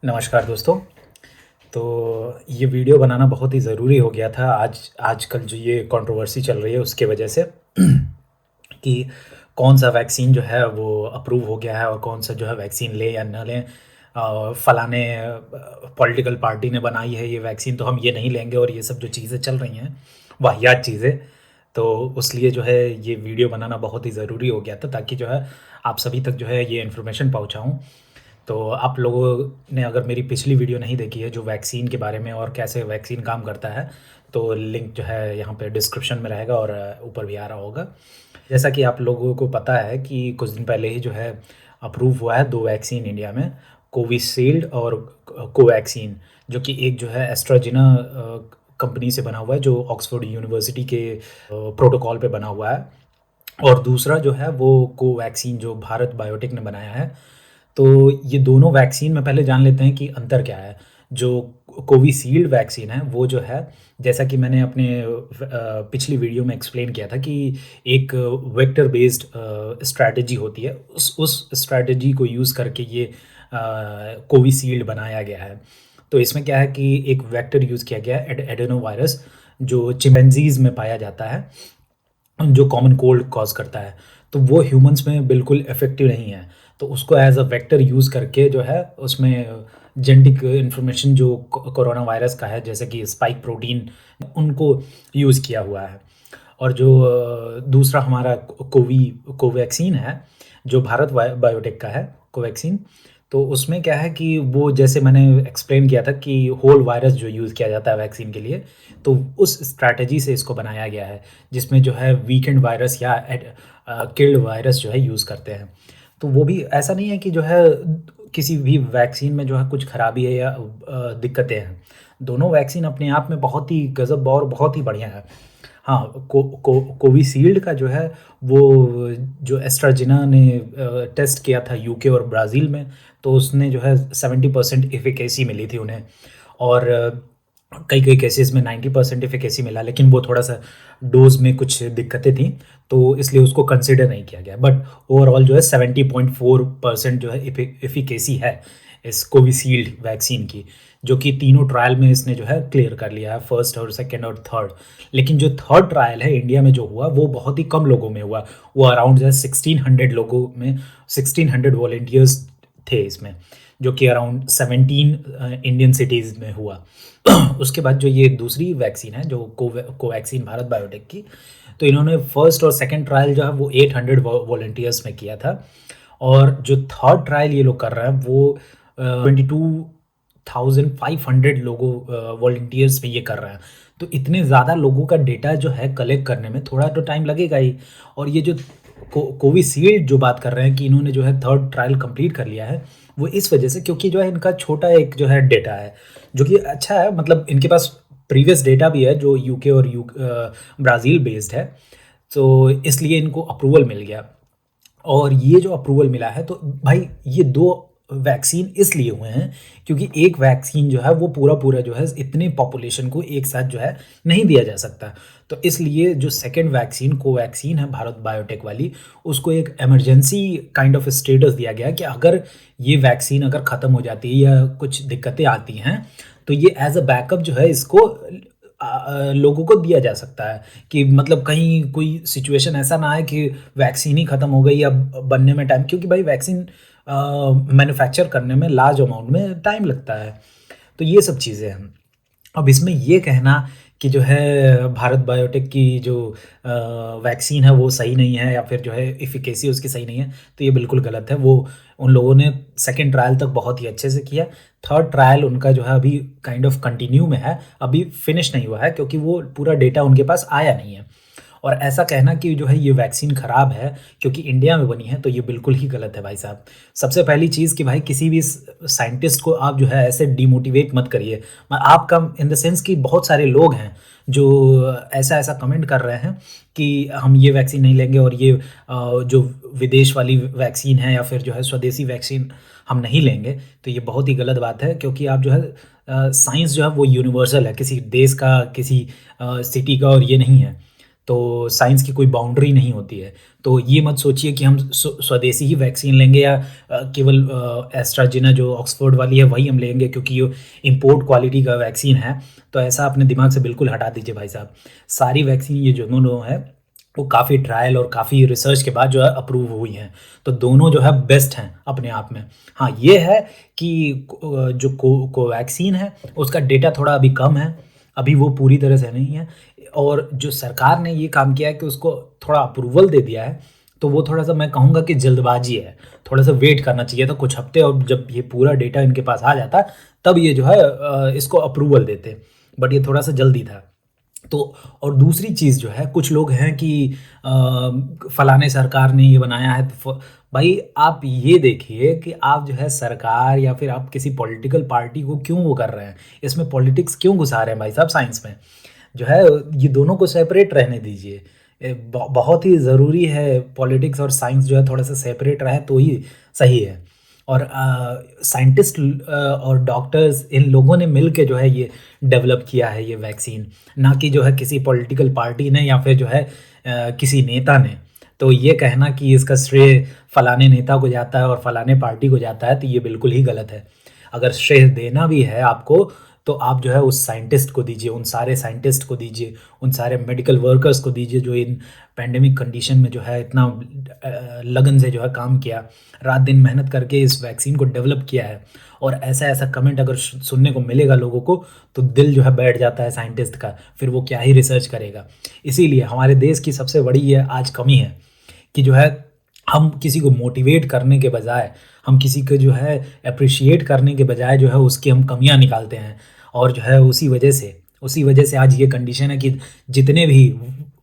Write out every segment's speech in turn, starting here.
नमस्कार दोस्तों। तो ये वीडियो बनाना बहुत ही ज़रूरी हो गया था आजकल जो ये कंट्रोवर्सी चल रही है उसके वजह से कि कौन-सा वैक्सीन जो है वो अप्रूव हो गया है और कौन-सा जो है वैक्सीन लें या ना लें। फलाने पॉलिटिकल पार्टी ने बनाई है ये वैक्सीन तो हम ये नहीं लेंगे और ये सब जो चीज़ें चल रही हैं, वाहियात चीज़ें। तो उसलिए जो है ये वीडियो बनाना बहुत ही ज़रूरी हो गया था ताकि जो है आप सभी तक जो है ये इन्फॉर्मेशन पहुँचाऊँ। तो आप लोगों ने अगर मेरी पिछली वीडियो नहीं देखी है जो वैक्सीन के बारे में और कैसे वैक्सीन काम करता है, तो लिंक जो है यहाँ पे डिस्क्रिप्शन में रहेगा और ऊपर भी आ रहा होगा। जैसा कि आप लोगों को पता है कि कुछ दिन पहले ही जो है अप्रूव हुआ है 2 वैक्सीन इंडिया में, कोविशील्ड और कोवैक्सीन, जो कि एक जो है कंपनी से बना हुआ है जो ऑक्सफोर्ड यूनिवर्सिटी के प्रोटोकॉल पे बना हुआ है, और दूसरा जो है वो कोवैक्सीन जो भारत बायोटेक ने बनाया है। तो ये दोनों वैक्सीन में पहले जान लेते हैं कि अंतर क्या है। जो कोविशील्ड वैक्सीन है वो जो है, जैसा कि मैंने अपने पिछली वीडियो में एक्सप्लेन किया था कि एक वेक्टर बेस्ड स्ट्रैटेजी होती है, उस स्ट्रैटेजी को यूज़ करके ये कोविशील्ड बनाया गया है। तो इसमें क्या है कि एक वेक्टर यूज़ किया गया है एडेनो वायरस, जो चिंपैंज़ीज़ में पाया जाता है, जो कॉमन कोल्ड कॉज़ करता है। तो वो ह्यूमन्स में बिल्कुल इफ़ेक्टिव नहीं है। तो उसको एज़ अ वेक्टर यूज़ करके जो है उसमें जेनेटिक इन्फॉर्मेशन जो कोरोना वायरस का है, जैसे कि स्पाइक प्रोटीन, उनको यूज़ किया हुआ है। और जो दूसरा हमारा कोवैक्सीन है, जो भारत बायोटेक का है कोवैक्सीन, तो उसमें क्या है कि वो जैसे मैंने एक्सप्लेन किया था कि होल वायरस जो यूज़ किया जाता है वैक्सीन के लिए, तो उस स्ट्रैटेजी से इसको बनाया गया है, जिसमें जो है वीकेंड वायरस या किल्ड वायरस जो है यूज़ करते हैं। तो वो भी ऐसा नहीं है कि जो है किसी भी वैक्सीन में जो है कुछ खराबी है या दिक्कतें हैं। दोनों वैक्सीन अपने आप में बहुत ही गज़ब और बहुत ही बढ़िया है। हाँ, कोविशील्ड का जो है वो जो एस्ट्राज़ेनेका ने टेस्ट किया था यूके और ब्राज़ील में, तो उसने जो है 70% एफ़िकेसी मिली थी उन्हें, और कई-कई केसेज़ में 90% एफ़िकेसी मिला, लेकिन वो थोड़ा-सा डोज़ में कुछ दिक्कतें थीं, तो इसलिए उसको कंसिडर नहीं किया गया। बट ओवरऑल जो है 70.4% जो है एफ़िकेसी है इस कोविशील्ड वैक्सीन की, जो कि तीनों ट्रायल में इसने जो है क्लियर कर लिया है, फर्स्ट और सेकंड और थर्ड। लेकिन जो थर्ड ट्रायल है इंडिया में जो हुआ, वो बहुत ही कम लोगों में हुआ। वो अराउंड जो है 1600 लोगों में, 1600 वॉलंटियर्स थे इसमें, जो कि अराउंड 17 इंडियन सिटीज़ में हुआ। उसके बाद जो ये दूसरी वैक्सीन है, जो कोवैक्सीन भारत बायोटेक की, तो इन्होंने फर्स्ट और सेकंड ट्रायल जो है वो 800 वॉलंटियर्स में किया था, और जो थर्ड ट्रायल ये लोग कर रहे हैं वो 22,500 लोगों वॉलंटियर्स पे ये कर रहे हैं। तो इतने ज़्यादा लोगों का डेटा जो है कलेक्ट करने में थोड़ा तो टाइम लगेगा ही। और ये जो कोविशील्ड जो बात कर रहे हैं कि इन्होंने जो है थर्ड ट्रायल कंप्लीट कर लिया है, वो इस वजह से क्योंकि जो है इनका छोटा एक जो है डेटा है, जो कि अच्छा है, मतलब इनके पास प्रीवियस डेटा भी है जो यूके और ब्राज़ील बेस्ड है, तो इसलिए इनको अप्रूवल मिल गया। और ये जो अप्रूवल मिला है, तो भाई ये 2 वैक्सीन इसलिए हुए हैं क्योंकि एक वैक्सीन जो है वो पूरा-पूरा जो है इतने पॉपुलेशन को एक साथ जो है नहीं दिया जा सकता। तो इसलिए जो सेकंड वैक्सीन कोवैक्सीन है भारत बायोटेक वाली, उसको एक इमरजेंसी काइंड ऑफ स्टेटस दिया गया कि अगर ये वैक्सीन अगर ख़त्म हो जाती है या कुछ दिक्कतें आती हैं, तो ये एज़ अ बैकअप जो है इसको लोगों को दिया जा सकता है, कि मतलब कहीं कोई सिचुएशन ऐसा ना आए कि वैक्सीन ही ख़त्म हो गई या बनने में टाइम, क्योंकि भाई वैक्सीन मैन्युफैक्चर करने में लार्ज अमाउंट में टाइम लगता है। तो ये सब चीज़ें हैं। अब इसमें ये कहना कि जो है भारत बायोटेक की जो वैक्सीन है वो सही नहीं है या फिर जो है एफ़िकेसी उसकी सही नहीं है, तो ये बिल्कुल गलत है। वो उन लोगों ने सेकंड ट्रायल तक बहुत ही अच्छे से किया। थर्ड ट्रायल उनका जो है अभी काइंड ऑफ कंटिन्यू में है, अभी फिनिश नहीं हुआ है क्योंकि वो पूरा डेटा उनके पास आया नहीं है। और ऐसा कहना कि जो है ये वैक्सीन ख़राब है क्योंकि इंडिया में बनी है, तो ये बिल्कुल ही गलत है भाई साहब। सबसे पहली चीज़ कि भाई किसी भी साइंटिस्ट को आप जो है ऐसे डिमोटिवेट मत करिए। आपका इन द सेंस कि बहुत सारे लोग हैं जो ऐसा-ऐसा कमेंट कर रहे हैं कि हम ये वैक्सीन नहीं लेंगे और ये जो विदेश वाली वैक्सीन है या फिर जो है स्वदेशी वैक्सीन हम नहीं लेंगे। तो ये बहुत ही गलत बात है क्योंकि आप जो है साइंस जो है वो यूनिवर्सल है, किसी देश का, किसी सिटी का और ये नहीं है। तो साइंस की कोई बाउंड्री नहीं होती है। तो ये मत सोचिए कि हम स्वदेशी ही वैक्सीन लेंगे या केवल एस्ट्राजेना जो ऑक्सफोर्ड वाली है वही हम लेंगे क्योंकि ये इम्पोर्ट क्वालिटी का वैक्सीन है। तो ऐसा अपने दिमाग से बिल्कुल हटा दीजिए भाई साहब। सारी वैक्सीन ये जो दोनों है वो काफ़ी ट्रायल और काफ़ी रिसर्च के बाद जो है अप्रूव हुई हैं। तो दोनों जो है बेस्ट हैं अपने आप में। हाँ, ये है कि जो कोवैक्सीन है उसका डेटा थोड़ा अभी कम है, अभी वो पूरी तरह से नहीं है। और जो सरकार ने ये काम किया है कि उसको थोड़ा अप्रूवल दे दिया है, तो वो थोड़ा-सा मैं कहूँगा कि जल्दबाज़ी है। थोड़ा-सा वेट करना चाहिए था कुछ हफ़्ते और जब ये पूरा डेटा इनके पास आ जाता, तब ये जो है इसको अप्रूवल देते। बट ये थोड़ा-सा जल्दी था। तो और दूसरी चीज़ जो है कुछ लोग हैं कि फलाने सरकार ने ये बनाया है तो भाई आप ये देखिए कि आप जो है सरकार या फिर आप किसी पॉलिटिकल पार्टी को क्यों वो कर रहे हैं, इसमें पॉलिटिक्स क्यों घुसा रहे हैं भाई साहब साइंस में। जो है ये दोनों को सेपरेट रहने दीजिए। बहुत ही ज़रूरी है पॉलिटिक्स और साइंस जो है थोड़ा सा सेपरेट रहे तो ही सही है। और साइंटिस्ट और डॉक्टर्स इन लोगों ने मिल के जो है ये डेवलप किया है ये वैक्सीन, ना कि जो है किसी पॉलिटिकल पार्टी ने या फिर जो है किसी नेता ने। तो ये कहना कि इसका श्रेय फलाने नेता को जाता है और फलाने पार्टी को जाता है तो ये बिल्कुल ही गलत है। अगर श्रेय देना भी है आपको तो आप जो है उस साइंटिस्ट को दीजिए, उन सारे साइंटिस्ट को दीजिए, उन सारे मेडिकल वर्कर्स को दीजिए जो इन पैंडेमिक कंडीशन में जो है इतना लगन से जो है काम किया, रात दिन मेहनत करके इस वैक्सीन को डेवलप किया है। और ऐसा-ऐसा कमेंट अगर सुनने को मिलेगा लोगों को, तो दिल जो है बैठ जाता है साइंटिस्ट का, फिर वो क्या ही रिसर्च करेगा। इसीलिए हमारे देश की सबसे बड़ी ये आज कमी है कि जो है हम किसी को मोटिवेट करने के बजाय, हम किसी को जो है एप्रिशिएट करने के बजाय जो है उसकी हम कमियाँ निकालते हैं। और जो है उसी वजह से आज ये कंडीशन है कि जितने भी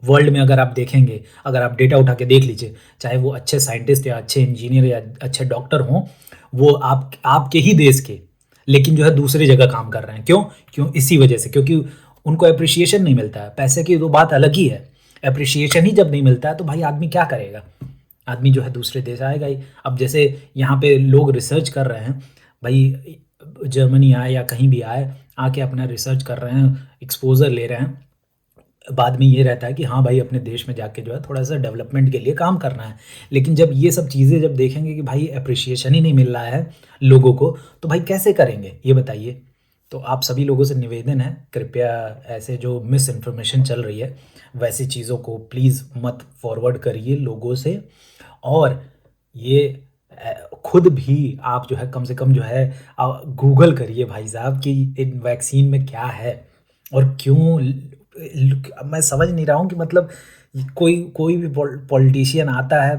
वर्ल्ड में अगर आप देखेंगे, अगर आप डेटा उठा के देख लीजिए, चाहे वो अच्छे साइंटिस्ट या अच्छे इंजीनियर या अच्छे डॉक्टर हों, वो आपके ही देश के, लेकिन जो है दूसरी जगह काम कर रहे हैं। क्यों? इसी वजह से, क्योंकि उनको एप्रिशिएशन नहीं मिलता है। पैसे की तो बात अलग ही है, एप्रिशिएशन ही जब नहीं मिलता है तो भाई आदमी क्या करेगा? आदमी जो है दूसरे देश आएगा ही। अब जैसे यहाँ पे लोग रिसर्च कर रहे हैं, भाई जर्मनी आए या कहीं भी आए, आके अपना रिसर्च कर रहे हैं, एक्सपोज़र ले रहे हैं। बाद में ये रहता है कि हाँ भाई अपने देश में जाके जो है थोड़ा-सा डेवलपमेंट के लिए काम करना है। लेकिन जब ये सब चीज़ें जब देखेंगे कि भाई एप्रिशिएशन ही नहीं मिल रहा है लोगों को, तो भाई कैसे करेंगे? ये बताइए। तो आप सभी लोगों से निवेदन है, कृपया ऐसे जो मिस इन्फॉर्मेशन चल रही है, वैसी चीज़ों को प्लीज़ मत फॉरवर्ड करिए लोगों से। और ये खुद भी आप जो है कम से कम जो है गूगल करिए भाई साहब कि इन वैक्सीन में क्या है और क्यों मैं समझ नहीं रहा हूँ कि मतलब कोई कोई भी पॉलिटिशियन आता है,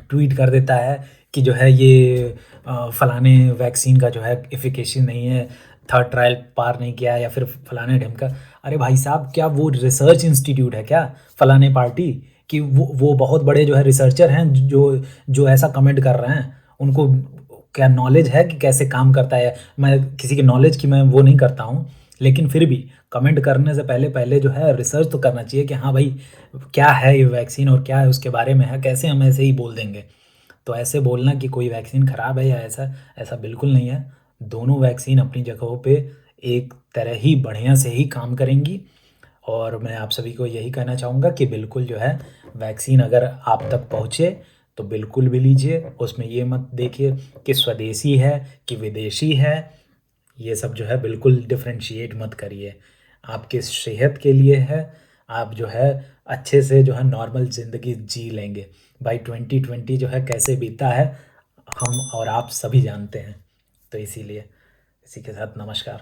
ट्वीट कर देता है कि जो है ये फलाने वैक्सीन का जो है एफिकेसी नहीं है, थर्ड ट्रायल पार नहीं किया है या फिर फलाने ढंग का। अरे भाई साहब क्या वो रिसर्च इंस्टीट्यूट है क्या फलाने पार्टी? कि वो बहुत बड़े जो है रिसर्चर हैं जो जो ऐसा कमेंट कर रहे हैं, उनको क्या नॉलेज है कि कैसे काम करता है? मैं किसी की नॉलेज की मैं वो नहीं करता हूँ, लेकिन फिर भी कमेंट करने से पहले जो है रिसर्च तो करना चाहिए कि हाँ भाई, क्या है ये वैक्सीन और क्या है उसके बारे में है, कैसे हम ऐसे ही बोल देंगे। तो ऐसे बोलना कि कोई वैक्सीन ख़राब है या ऐसा, ऐसा बिल्कुल नहीं है। दोनों वैक्सीन अपनी जगहों पे एक तरह ही बढ़िया से ही काम करेंगी। और मैं आप सभी को यही कहना चाहूँगा कि बिल्कुल जो है वैक्सीन अगर आप तक पहुँचे तो बिल्कुल भी लीजिए। उसमें ये मत देखिए कि स्वदेशी है कि विदेशी है, ये सब जो है बिल्कुल डिफरेंशिएट मत करिए। आपकी सेहत के लिए है, आप जो है अच्छे से जो है नॉर्मल ज़िंदगी जी लेंगे। भाई 2020 जो है कैसे बीता है, हम और आप सभी जानते हैं। तो इसीलिए इसी के साथ नमस्कार।